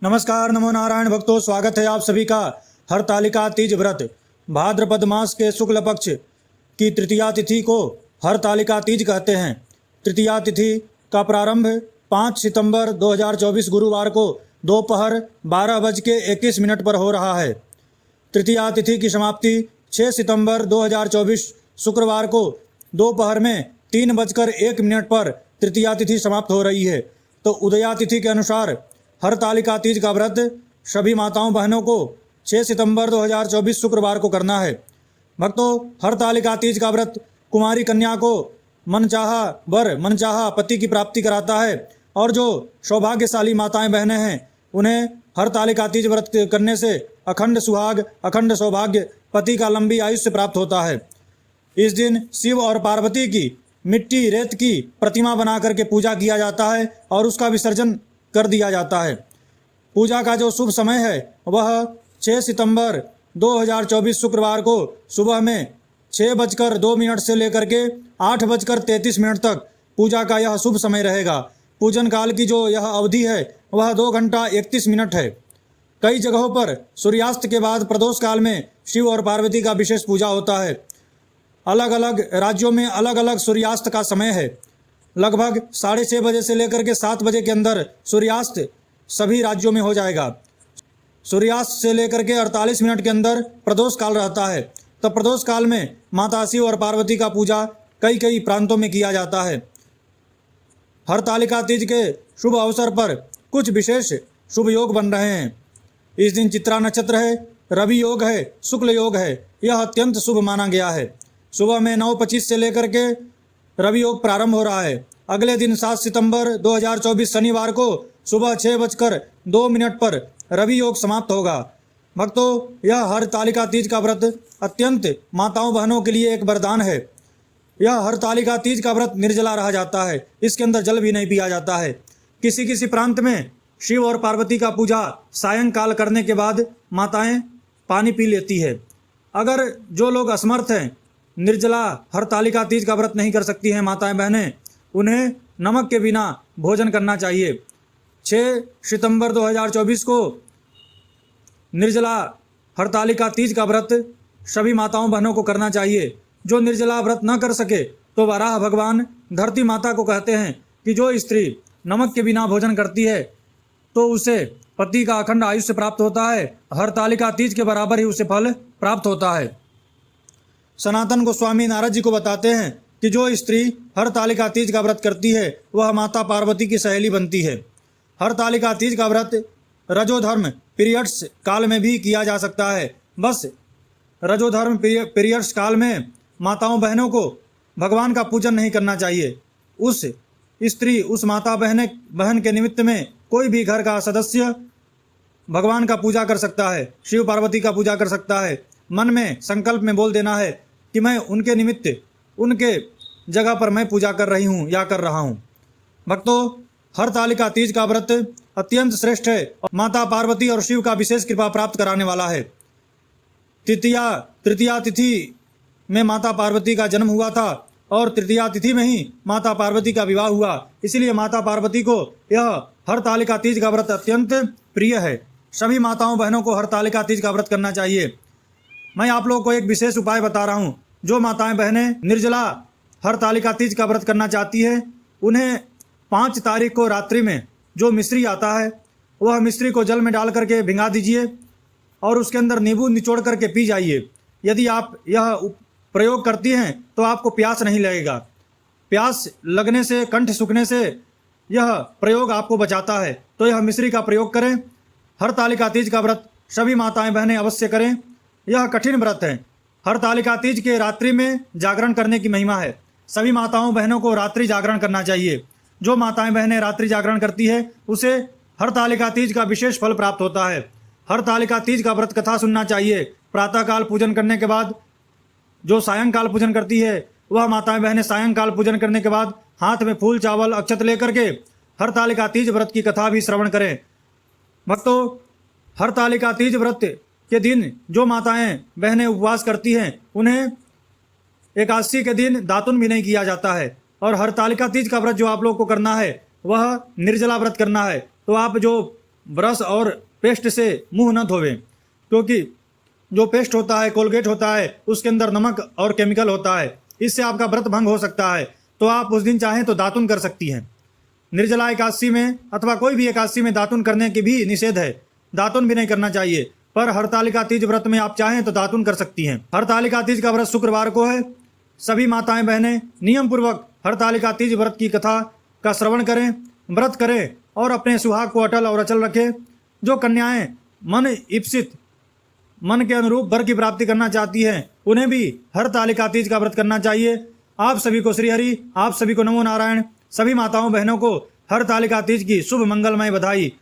नमस्कार, नमो नारायण भक्तों, स्वागत है आप सभी का हरतालिका तीज व्रत भाद्रपद मास के शुक्ल पक्ष की तृतीया तिथि को हरतालिका तीज कहते हैं। तृतीया तिथि का प्रारंभ 5 सितंबर 2024 गुरुवार को दोपहर 12:21 पर हो रहा है। तृतीया तिथि की समाप्ति 6 सितंबर 2024 शुक्रवार को दोपहर में 3:01 पर तृतीया तिथि समाप्त हो रही है। तो उदया तिथि के अनुसार हरतालिका तीज का व्रत सभी माताओं बहनों को 6 सितंबर 2024 शुक्रवार को करना है। भक्तों, हरतालिका तीज का व्रत कुमारी कन्या को मनचाहा वर मनचाहा पति की प्राप्ति कराता है और जो सौभाग्यशाली माताएं बहनें हैं उन्हें हरतालिका तीज व्रत करने से अखंड सुहाग, अखंड सौभाग्य, पति का लंबी आयुष्य प्राप्त होता है। इस दिन शिव और पार्वती की मिट्टी रेत की प्रतिमा बना करके पूजा किया जाता है और उसका विसर्जन कर दिया जाता है। पूजा का जो शुभ समय है वह 6 सितंबर 2024 शुक्रवार को सुबह में 6:02 से लेकर के 8:33 तक पूजा का यह शुभ समय रहेगा। पूजन काल की जो यह अवधि है वह 2 घंटा 31 मिनट है। कई जगहों पर सूर्यास्त के बाद प्रदोष काल में शिव और पार्वती का विशेष पूजा होता है। अलग अलग राज्यों में अलग अलग सूर्यास्त का समय है। लगभग 6:30 बजे से लेकर के 7 बजे के अंदर सूर्यास्त सभी राज्यों में हो जाएगा। सूर्यास्त से लेकर के 48 मिनट के अंदर प्रदोष काल रहता है। तो प्रदोष काल में माता शिव और पार्वती का पूजा कई प्रांतों में किया जाता है। हरतालिका तीज के शुभ अवसर पर कुछ विशेष शुभ योग बन रहे हैं। इस दिन चित्रा नक्षत्र है, रवि योग है, शुक्ल योग है। यह अत्यंत शुभ माना गया है। सुबह में 9:25 से लेकर के रवि योग प्रारंभ हो रहा है। अगले दिन 7 सितंबर 2024 शनिवार को सुबह 6:02 पर रवि योग समाप्त होगा। भक्तों, यह हरतालिका तीज का व्रत अत्यंत माताओं बहनों के लिए एक वरदान है। यह हरतालिका तीज का व्रत निर्जला रहा जाता है। इसके अंदर जल भी नहीं पिया जाता है। किसी प्रांत में शिव और पार्वती का पूजा सायंकाल करने के बाद माताएं पानी पी लेती है। अगर जो लोग असमर्थ हैं, निर्जला हरतालिका तीज का व्रत नहीं कर सकती हैं माताएं बहनें, उन्हें नमक के बिना भोजन करना चाहिए। 6 सितंबर 2024 को निर्जला हरतालिका तीज का व्रत सभी माताओं बहनों को करना चाहिए। जो निर्जला व्रत न कर सके तो वराह भगवान धरती माता को कहते हैं कि जो स्त्री नमक के बिना भोजन करती है तो उसे पति का अखंड आयुष्य प्राप्त होता है। हरतालिका तीज के बराबर ही उसे फल प्राप्त होता है। सनातन गोस्वामी नारद जी को बताते हैं कि जो स्त्री हरतालिका तीज का व्रत करती है वह माता पार्वती की सहेली बनती है। हरतालिका तीज का व्रत रजोधर्म पीरियड्स काल में भी किया जा सकता है। बस रजोधर्म पीरियड्स काल में माताओं बहनों को भगवान का पूजन नहीं करना चाहिए। उस स्त्री, उस माता बहन के निमित्त में कोई भी घर का सदस्य भगवान का पूजा कर सकता है, शिव पार्वती का पूजा कर सकता है। मन में संकल्प में बोल देना है कि मैं उनके निमित्त, उनके जगह पर मैं पूजा कर रही हूँ या कर रहा हूँ। भक्तों, हरतालिका तीज का व्रत अत्यंत श्रेष्ठ है और माता पार्वती और शिव का विशेष कृपा प्राप्त कराने वाला है। तृतीया तिथि में माता पार्वती का जन्म हुआ था और तृतीया तिथि में ही माता पार्वती का विवाह हुआ। इसलिए माता पार्वती को यह हरतालिका तीज का व्रत अत्यंत प्रिय है। सभी माताओं बहनों को हरतालिका तीज का व्रत करना चाहिए। मैं आप लोगों को एक विशेष उपाय बता रहा हूँ। जो माताएं बहनें निर्जला हरतालिका तीज का व्रत करना चाहती है उन्हें 5 तारीख को रात्रि में जो मिश्री आता है वह मिश्री को जल में डाल करके भिंगा दीजिए और उसके अंदर नींबू निचोड़ करके पी जाइए। यदि आप यह प्रयोग करती हैं तो आपको प्यास नहीं लगेगा। प्यास लगने से, कंठ सूखने से यह प्रयोग आपको बचाता है। तो यह मिश्री का प्रयोग करें। हरतालिका तीज का व्रत सभी माताएं बहनें अवश्य करें। यह कठिन व्रत है। हरतालिका तीज के रात्रि में जागरण करने की महिमा है। सभी माताओं बहनों को रात्रि जागरण करना चाहिए। जो माताएं बहनें रात्रि जागरण करती है उसे हरतालिका तीज का विशेष फल प्राप्त होता है। हरतालिका तीज का व्रत कथा सुनना चाहिए। प्रातःकाल पूजन करने के बाद जो सायंकाल पूजन करती है वह माताएं बहनें सायंकाल पूजन करने के बाद हाथ में फूल, चावल, अक्षत लेकर के हरतालिका तीज व्रत की कथा भी श्रवण करें। भक्तों, हरतालिका तीज व्रत के दिन जो माताएं बहनें उपवास करती हैं उन्हें एकादशी के दिन दातुन भी नहीं किया जाता है। और हरतालिका तीज का व्रत जो आप लोग को करना है वह निर्जला व्रत करना है। तो आप जो ब्रश और पेस्ट से मुंह न धोवें, क्योंकि जो पेस्ट होता है, कोलगेट होता है, उसके अंदर नमक और केमिकल होता है। इससे आपका व्रत भंग हो सकता है। तो आप उस दिन चाहें तो दातुन कर सकती हैं। निर्जला एकादशी में अथवा कोई भी एकादशी में दातुन करने की भी निषेध है। दातुन भी नहीं करना चाहिए, पर हरतालिका तीज व्रत में आप चाहें तो दातुन कर सकती हैं। हरतालिका तीज का व्रत शुक्रवार को है। सभी माताएं बहनें नियम पूर्वक हरतालिका तीज व्रत की कथा का श्रवण करें, व्रत करें और अपने सुहाग को अटल और अचल रखें। जो कन्याएं मन इप्सित, मन के अनुरूप वर की प्राप्ति करना चाहती हैं, उन्हें भी हरतालिका तीज का व्रत करना चाहिए। आप सभी को श्री हरि, आप सभी को नमो नारायण। सभी माताओं बहनों को हरतालिका तीज की शुभ मंगलमय बधाई।